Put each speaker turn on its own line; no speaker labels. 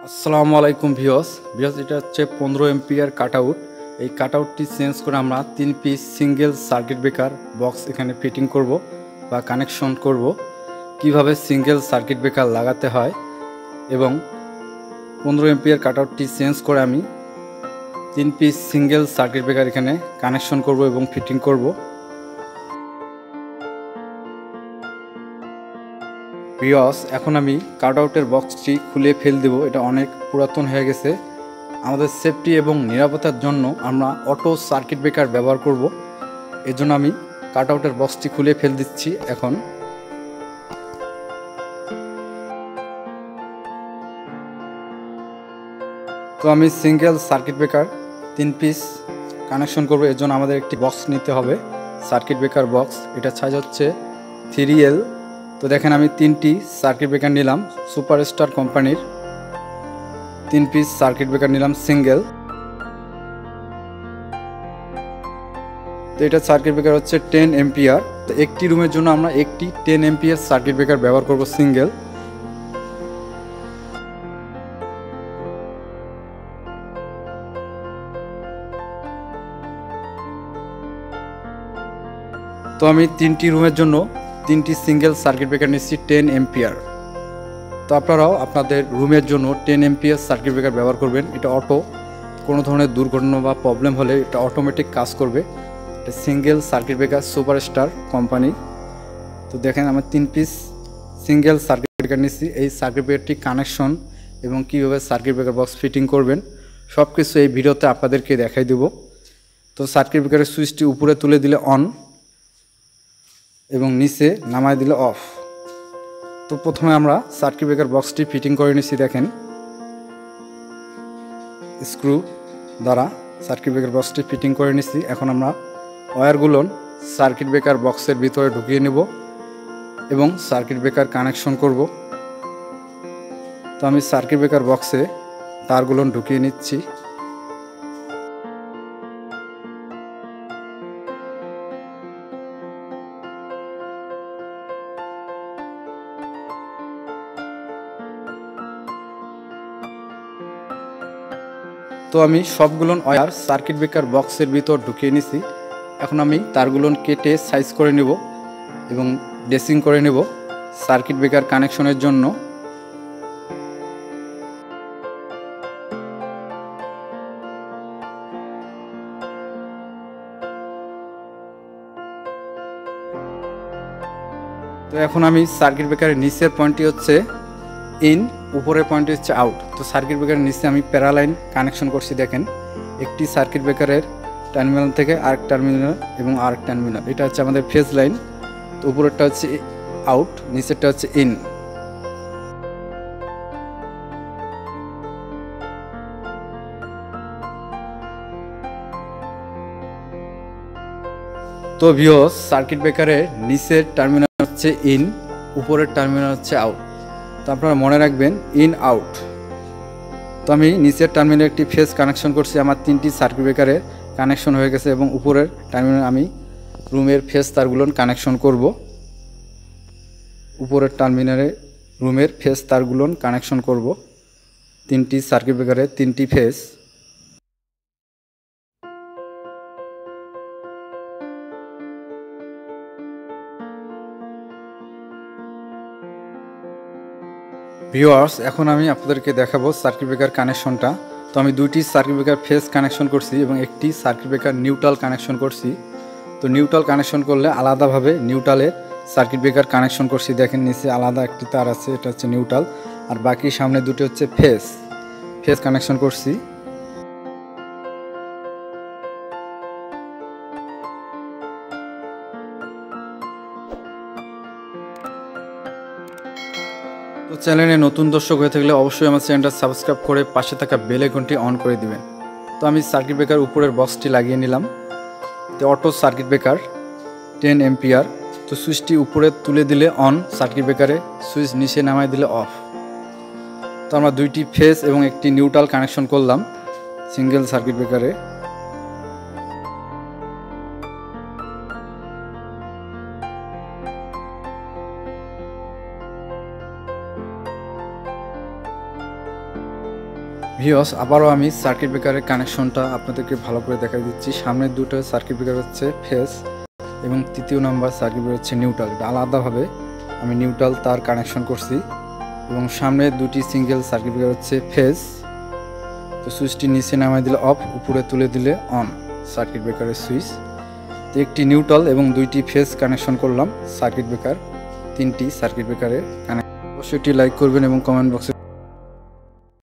আসসালামু আলাইকুম ভিউয়ার্স এটা হচ্ছে 15 এমপিআর কাটআউট। এই কাটআউটটি চেঞ্জ করে আমরা 3 piece single circuit breaker box এখানে ফিটিং করব বা কানেকশন করব। কিভাবে সিঙ্গেল সার্কিট ব্রেকার লাগাতে হয় এবং 15 এমপিআর কাটআউটটি চেঞ্জ করে আমি 3 পিস সিঙ্গেল সার্কিট ব্রেকার এখানে কানেকশন করব এবং ফিটিং করব। ভিউয়ার্স এখন আমি কাটআউটের বক্সটি খুলে ফেল দেব। এটা অনেক পুরাতন হয়ে গেছে। আমাদের সেফটি এবং নিরাপত্তার জন্য আমরা অটো সার্কিট ব্রেকার ব্যবহার করব। এজন্য আমি কাটআউটের বক্সটি খুলে ফেল দিচ্ছি। এখন তো আমি single circuit breaker 3 piece connection করব। এর জন্য আমাদের একটি বক্স নিতে হবে, সার্কিট ব্রেকার বক্স। এটা সাইজ হচ্ছে 3L। তো দেখেন আমি 3টি সার্কিট ব্রেকার নিলাম, সুপারস্টার কোম্পানির 3 পিস সার্কিট ব্রেকার নিলাম সিঙ্গেল। তো এটা সার্কিট ব্রেকার হচ্ছে 10 এমপিআর। তো একটি রুমের জন্য আমরা একটি 10 এমপিআর সার্কিট ব্রেকার ব্যবহার করব সিঙ্গেল। তো আমি 3টি রুমের জন্য 3টি সিঙ্গেল সার্কিট ব্রেকার নিচ্ছি 10 এমপিআর। তো আপনারাও আপনাদের রুমের জন্য 10 এমপিআর সার্কিট ব্রেকার ব্যবহার করবেন। এটা অটো, কোনো ধরনের দুর্ঘটনা বা প্রবলেম হলে এটা অটোমেটিক কাজ করবে। এটা single circuit breaker superstar company. তো দেখেন আমার 3 পিস সিঙ্গেল সার্কিট ব্রেকার নিচ্ছি। এই সার্কিট ব্রেকারটি কানেকশন এবং কীভাবে সার্কিট ব্রেকার বক্স ফিটিং করবেন সব কিছু এই ভিডিওতে আপনাদেরকে দেখাই দেব। তো সার্কিট ব্রেকারের সুইচটি উপরে তুলে দিলে অন এবং নিচে নামায় দিলে অফ। তো প্রথমে আমরা সার্কিট ব্রেকার বক্সটি ফিটিং করে নিচ্ছি। দেখেন স্ক্রু দ্বারা সার্কিট ব্রেকার বক্সটি ফিটিং করে নিচ্ছি। এখন আমরা ওয়্যারগুলো সার্কিট ব্রেকার বক্সের ভিতরে ঢুকিয়ে নেব এবং সার্কিট ব্রেকার কানেকশন করব। তো আমি সার্কিট ব্রেকার বক্সে তারগুলো ঢুকিয়ে নিচ্ছি। তো আমি সবগুলো ওয়্যার সার্কিট ব্রেকার বক্সের ভিতর ঢুকিয়ে নিছি। এখন আমি তারগুলো কেটে সাইজ করে নেব এবং ড্রেসিং করে নেব সার্কিট ব্রেকার কানেকশনের জন্য। তো এখন আমি সার্কিট ব্রেকারের নিচের পয়েন্টটি হচ্ছে ইন, উপরের পয়েন্টটি হচ্ছে আউট। তো সার্কিট ব্রেকারের নিচে আমি প্যারালাইন কানেকশন করছি। দেখেন একটি সার্কিট ব্রেকারের টার্মিনাল থেকে আরেক টার্মিনাল এবং আরেক টার্মিনাল, এটা হচ্ছে আমাদের ফেজ লাইন। তো উপরেরটা হচ্ছে আউট, নিচেরটা হচ্ছে ইন। তো ভিউয়ার্স সার্কিট ব্রেকারের নিচের টার্মিনাল হচ্ছে ইন, উপরের টার্মিনাল হচ্ছে আউট। তো আপনারা মনে রাখবেন ইন আউট। তো আমি নিচের টার্মিনালে একটি ফেজ কানেকশন করছি। আমার 3টি সার্কিট ব্রেকারে কানেকশন হয়ে গেছে এবং উপরের টার্মিনালে আমি রুমের ফেজ তারগুলো কানেকশন করব। উপরের টার্মিনালে রুমের ফেজ তারগুলো কানেকশন করব, 3টি সার্কিট ব্রেকারে 3টি ফেজ। ভিউয়ার্স এখন আমি আপনাদেরকে দেখাবো সার্কিট ব্রেকার কানেকশনটা। তো আমি 2টি সার্কিট ব্রেকার ফেজ কানেকশন করছি এবং একটি সার্কিট ব্রেকার নিউট্রাল কানেকশন করছি। তো নিউট্রাল কানেকশন করলে আলাদাভাবে নিউট্রালের সার্কিট ব্রেকার কানেকশন করছি। দেখেন নিচে আলাদা একটি তার আছে, এটা হচ্ছে নিউট্রাল, আর বাকি সামনে দুটো হচ্ছে ফেজ কানেকশন করছি। তো চ্যানেলে নতুন দর্শক হয়ে থাকলে অবশ্যই আমার চ্যানেলটা সাবস্ক্রাইব করে পাশে থাকা বেল আইকনটি অন করে দিবেন। তো আমি সার্কিট ব্রেকার উপরের বক্সটি লাগিয়ে নিলাম। তো অটো সার্কিট ব্রেকার 10 এমপিআর। তো সুইচটি উপরে তুলে দিলে অন সার্কিট ব্রেকারে, সুইচ নিচে নামায় দিলে অফ। তো আমরা 2টি ফেজ এবং একটি নিউট্রাল কানেকশন করলাম সিঙ্গেল সার্কিট ব্রেকারে। ভিউয়ার্স, আবারও আমি সার্কিট ব্রেকারের কানেকশনটা আপনাদেরকে ভালো করে দেখাই দিচ্ছি। সামনের দুটো সার্কিট ব্রেকার হচ্ছে ফেজ এবং তৃতীয় নাম্বার সার্কিট ব্রেকার হচ্ছে নিউট্রাল। এটা আলাদাভাবে আমি নিউট্রাল তার কানেকশন করছি এবং সামনের দুটি সিঙ্গেল সার্কিট ব্রেকার হচ্ছে ফেজ। তো সুইচটি নিচে নামাই দিলে অফ, উপরে তুলে দিলে অন সার্কিট ব্রেকারের সুইচ। তো একটি নিউট্রাল এবং দুইটি ফেজ কানেকশন করলাম সার্কিট ব্রেকার, তিনটি সার্কিট ব্রেকারের কানেকশন। অবশ্যই একটি লাইক করবেন এবং কমেন্ট বক্সে